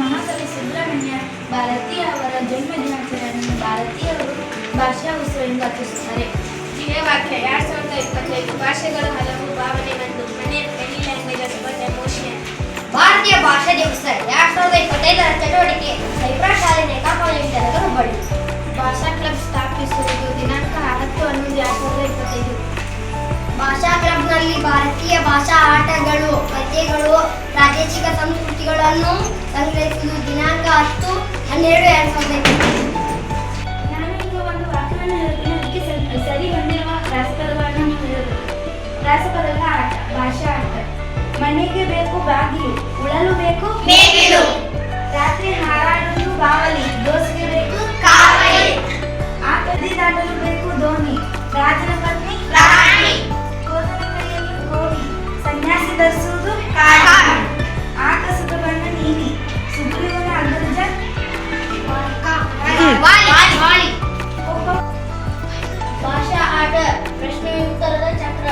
ಮಹಾಕವಿ ಸುಬ್ರಹ್ಮಣ್ಯ ಭಾರತಿ ಅವರ ಜನ್ಮ ದಿನಾಚರಣೆಯನ್ನು ಭಾರತೀಯರು ಭಾಷಾ ಉತ್ಸವ ಎಂದು ಆಚರಿಸುತ್ತಾರೆ. ಧ್ಯೇಯವಾಕ್ಯ 2025 ಭಾಷೆಗಳು ಹಲವು, ಭಾವನೆ ಒಂದು. ಮನಿ ಲ್ಯಾಂಗ್ವೇಜಸ್ ಬಟ್ ಎಮೋಷನ್. ಭಾರತೀಯ ಭಾಷಾ ದಿವಸ 2025ರ ಚಟುವಟಿಕೆ ಸೈಪ್ರಸ್ ಶಾಲೆ ನೇಕಾಪಾಳ್ಯ ವಿದ್ಯಾಲಯದ ಹುಬ್ಬಳ್ಳಿ. ಭಾಷಾ ಕ್ಲಬ್ ಸ್ಥಾಪಿಸುವುದು ದಿನಾಂಕ 10/11/2025. ಭಾಷಾ ಕ್ಲಬ್ನಲ್ಲಿ ಭಾರತೀಯ ಭಾಷಾ ಆಟಗಳು, ಪದ್ಯಗಳು, ಪ್ರಾದೇಶಿಕ ಸಂಸ್ಕೃತಿಗಳನ್ನು ಸಂಗ್ರಹಿಸುವುದು ದಿನಾಂಕ 10/12/2025. ನಾನೀಗ ಒಂದು ವಾಕ್ಯವನ್ನು ಹೇಳ್ತೀನಿ, ಅದಕ್ಕೆ ಸರಿ ಹೊಂದಿರುವ ರಾಸಪದಗಳನ್ನು ಹೇಳೋದು. ರಾಸಪದಗಳ ಆಟ, ಭಾಷಾ ಆಟ. ಮನೆಗೆ ಬೇಕು ಬಾಗಿಲು, ಉಳಲು ಬೇಕು ನೇಗಿಲು. ರಾತ್ರಿ ಹಾರಾಡಲು ಬಾವಲಿ, ದೋಸೆಗೆ ಬೇಕು ಕಾವಲಿ. ನದಿ ದಾಟಲು ಬೇಕು ದೋಣಿ, ರಾಜನ ಪತ್ನಿ ರಾಣಿ. ಕೋದನ ಕೈಯಲ್ಲಿ ಕೋವಿ, ಸನ್ಯಾಸಿ ಧರಿಸುವುದು ಕಾಳಿ. ಆಕಾಶದ ಬಣ್ಣ ನೀಲಿ, ಸುಗ್ರೀವನ ಅಗ್ರಜ ವಾಲಿ. ಒಬ್ಬ. ಭಾಷಾ ಆಟ, ಪ್ರಶ್ನೆ ಉತ್ತರದ ಚಕ್ರ.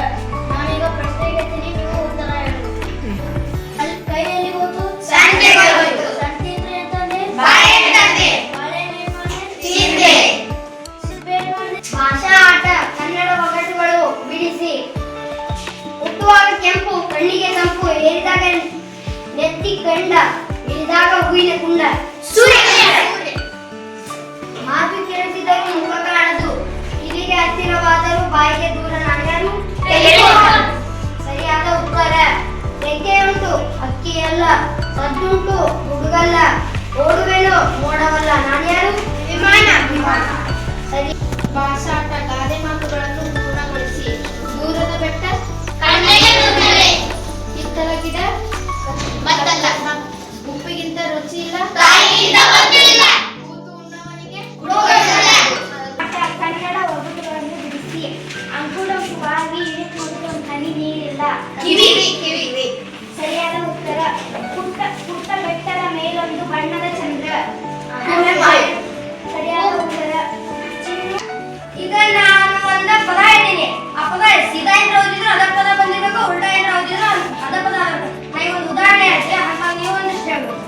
ನಾನೀಗ ಪ್ರಶ್ನೆ ಹೇಳ್ತೀನಿ, ನೀವು ಉತ್ತರ ಹೇಳಿ. ಕೈಯಲ್ಲಿ ಹೋಯ್ತು ಸಂತೆಗೆ ಹೋಯ್ತು. ಸಂತೆ ಅಂದ್ರೆ ಎಂತಂದ್ರೆ ಬಾಳೆಹಣ್ಣಂತೆ. ಬಾಳೆಹಣ್ಣು ಏನು ಅಂದ್ರೆ ತಿಂದೆ. ಸಿಪ್ಪೆ ಏನು ಅಂದ್ರೆ ಭಾಷಾ ಆಟ. ಕನ್ನಡ ಒಗಟುಗಳು ಬಿಡಿಸಿ. ಹುಟ್ಟುವಾಗ ಕೆಂಪು, ಕಣ್ಣಿಗೆ ತಂಪು, ಏರಿದಾಗ ನೆತ್ತಿ ಕಂಡ, ಇಳಿದಾಗ ಹೂವಿನ ಕುಂಡ. ಮಾತು ಕೇಳಿಸಿದರೂ ಮುಖ ಕಾಣದು, ಕಿವಿಗೆ ಹತ್ತಿರವಾದರೂ ಬಾಯಿಗೆ ದೂರ. ನಾಣ್ಯನು ಸರಿಯಾದ ಉತ್ತರ. ರೆಕ್ಕೆ ಉಂಟು, ಅಕ್ಕಿಯಲ್ಲ. ಸದ್ದುಂಟು, ಹುಡುಗಲ್ಲ. ಓಡುವೆನು, ಮೋಡವಲ್ಲ. ನಾಣ್ಯನು ವಿಮಾನ. ಸರಿ. ಭಾಷಾಟ ಗಾದೆ ಮಾತುಗಳನ್ನು ಪೂರ್ಣಗೊಳಿಸಿ. ದೂರದ ಬೆಟ್ಟ ಕಣ್ಣಿಗೆ ನುಗ್ಗಲೆ. ಹಿತ್ತಲ ಗಿಡ ಮತ್ತಲ್ಲ. ಉಪ್ಪಿಗಿಂತ ರುಚಿ ಇಲ್ಲ. ತಾಯಿಯಿಂದ ಬಂದಿಲ್ಲ. ಕೂತು ಉಣ್ಣವನಿಗೆ ರೋಗವಿಲ್ಲ. ಕನ್ನಡ ಒಗಟುಗಳನ್ನು ಬಿಡಿಸಿ. ಅಂಕುಡೊಂಕುವಾಗಿ ಇಳಿದುಕೊಂಡು ಒಂದು ಹನಿ ನೀರಿಲ್ಲ. ಕಿವಿ. ಸರಿಯಾದ ಉತ್ತರ. ಪುಟ್ಟ ಪುಟ್ಟ ಬೆಟ್ಟದ ಮೇಲೊಂದು ಬಣ್ಣದ ಚಂದ್ರ. ಸರಿಯಾದ ಉತ್ತರ. ಈಗ ನಾನು ಒಂದು ಪದ ಹೇಳ್ತೀನಿ. ಆ ಪದ ಸೀದಾ ಏನ್ರ ಓದಿದ್ರು ಅದ ಪದ ಬಂದಿರ್ಬೇಕು, ಉಲ್ಟಾ ಏನ್ರ ಓದಿದ್ರು ಅದ ಪದ ಆಗಬೇಕು. ನಾ ಈಗ ಒಂದು ಉದಾಹರಣೆ ಹೇಳ್ತೀನಿ, ಹಾಗೆ ನೀವು ಒಂದಿಷ್ಟು ಹೇಳ್ಬೇಕು.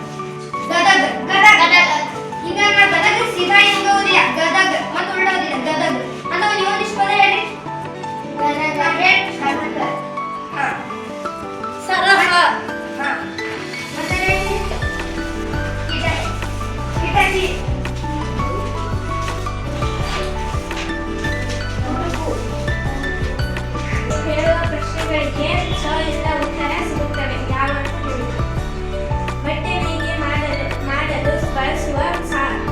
ಗದಗ್. ಈಗ ನಾ ಗದಗ್ ಸೀದಾ ಹೆಂಗ ಓದಿಲ್ಲ, ಗದಗ್ ಮತ್ತೆ ಉಲ್ಟಾ ಓದಿಲ್ಲ, ಗದಗ್ ಅಂತ ನೀವು ಒಂದಿಷ್ಟು ಪದ ಹೇಳಿ. ಹಾ. ಸರಹ. ಹಾ. ಮತ್ತೆ ಹೇಳಿ. ಕಿಟಕಿ. ಹೇಳುವ ಪ್ರಶ್ನೆಗಳಿಗೆ ಸ ಇಲ್ಲ ಉತ್ತರ ಸಿಗುತ್ತವೆ. ಯಾವ ಅಂತ ಹೇಳಿ. ಬಟ್ಟೆ ನೇಯ್ಗೆ ಮಾಡಲು ಬಳಸುವ ಸಾಧನ.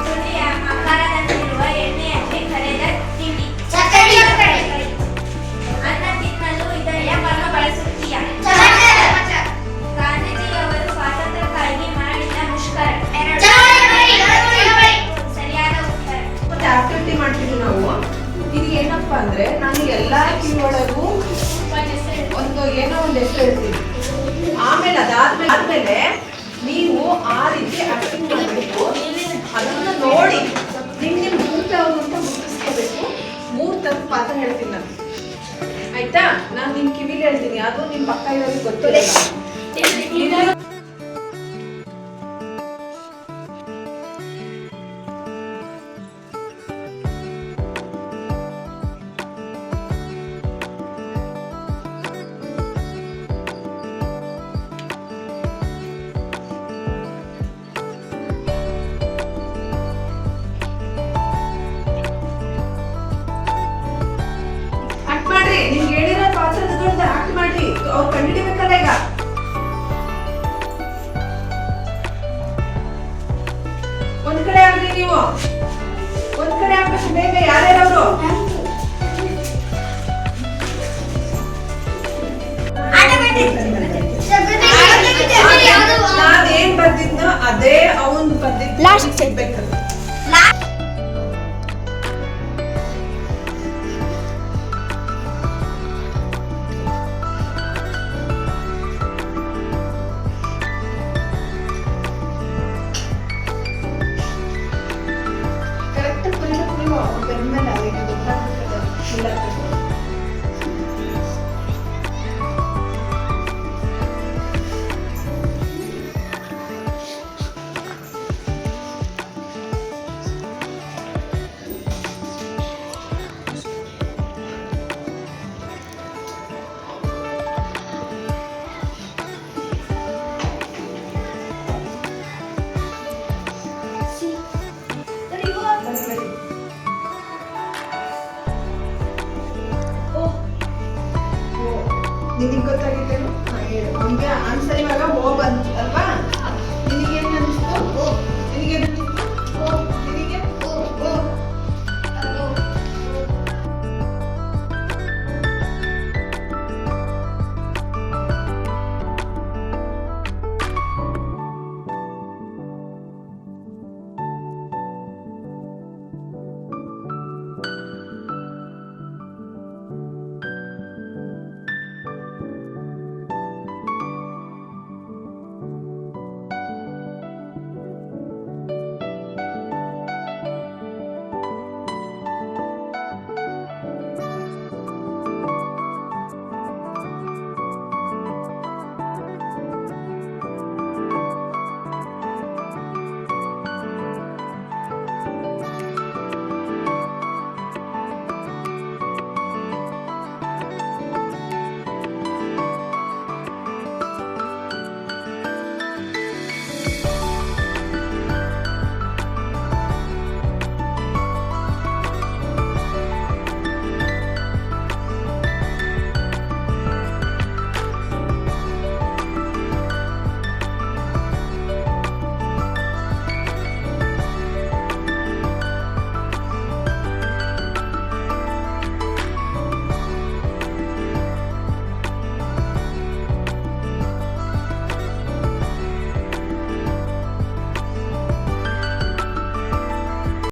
ಸುಳಿಯ ಆಕಾರದಂತಿರುವ ಎಣ್ಣೆಯಲ್ಲಿ ಕರೆದ ತಿಂಡಿ. ಅನ್ನ ತಿನ್ನಲು ಇದರ ಪರ್ಮ ಬಳಸುತ್ತೀಯ. ಗಾಂಧೀಜಿಯವರು ಸ್ವಾತಂತ್ರ್ಯಕ್ಕಾಗಿ ಮಾಡಿದ ಮುಷ್ಕರ. ಸರಿಯಾದ ಉತ್ತರ. ಮತ್ತೆ ಆಕ್ಟಿವಿಟಿ ಮಾಡ್ತೀವಿ ನಾವು. ಇದು ಏನಪ್ಪಾ ಅಂದ್ರೆ ನಾನು ಎಲ್ಲಾ ಕಿವಿಯೊಳಗೂ ಒಂದು ಏನೋ ಒಂದು ಹೆಸರು ಹೇಳ್ತೀನಿ. ಆಮೇಲೆ ಅದಾದ್ಮೇಲೆ ನೀವು ಆ ರೀತಿ ಆಕ್ಟಿಂಗ್ ಮಾಡಬೇಕು. ಅದನ್ನ ನೋಡಿ ನಿಮ್ ಗುಂಪು ಯಾವುದು ಅಂತ ಗುರುತಿಸ್ಕೋಬೇಕು. 3 ಥರದ ಪಾತ್ರ ಹೇಳ್ತೀನಿ ನಾನು, ಆಯ್ತಾ? ನಾನು ನಿಮ್ ಕಿವಿಲಿ ಹೇಳ್ತೀನಿ, ಅದು ನಿಮ್ ಪಕ್ಕ ಇರೋರಿಗೆ ಗೊತ್ತಿಲ್ಲ. ಆಕ್ಟ್ ಮಾಡ್ರಿ, ನಿಮ್ಗೆ ಹೇಳಿರೋ ಪಾತ್ರಗಳನ್ನ ಆಕ್ಟ್ ಮಾಡ್ರಿ. ಅವ್ರು ಕಂಡಿಡಿಬೇಕಲ್ಲ ಈಗ. ಒಂದ್ ಕಡೆ ಆಗ್ರಿ ನೀವು, ಒಂದ್ ಕಡೆ ಆಗ್ಬೇಕು ಬೇಗ. ಯಾರ್ಯಾರವ್ರು? ನಾನೇನ್ ಬರ್ದಿದ್ನೋ ಅದೇ ಅವನ್ ಬರ್ದಿದ್ದು ಲಾಸ್ಟ್ ಸಿಗ್ಬೇಕಲ್ಲ. ಕರೆಕ್ಟ್ ನೀವು ಅವ್ರ ಮೇಲೆ ಅವರಿಗೆ ಗೊತ್ತಾಗ್ತದೆ. ನಿನಗೆ ಗೊತ್ತಾಗಿತ್ತೇನು? ಈಗ ಆನ್ಸರ್ ಇವಾಗ ಓ ಬಂತು